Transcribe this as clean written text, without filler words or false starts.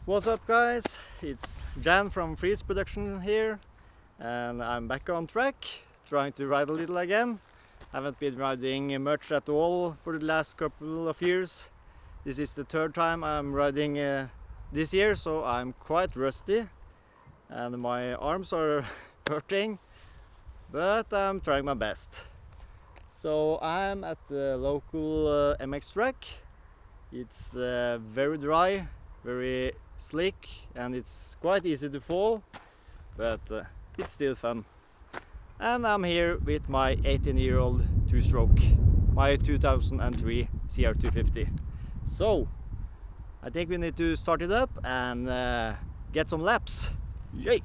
What's up guys, it's Jan from Freeze Production here, and I'm back on track, trying to ride a little again. Haven't been riding much at all for the last couple of years. This is the third time I'm riding this year, so I'm quite rusty and my arms are hurting, but I'm trying my best. So I'm at the local MX track. It's very dry, very slick, and it's quite easy to fall, but it's still fun. And I'm here with my 18-year-old two-stroke, my 2003 Cr250. So I think we need to start it up and get some laps. Yay!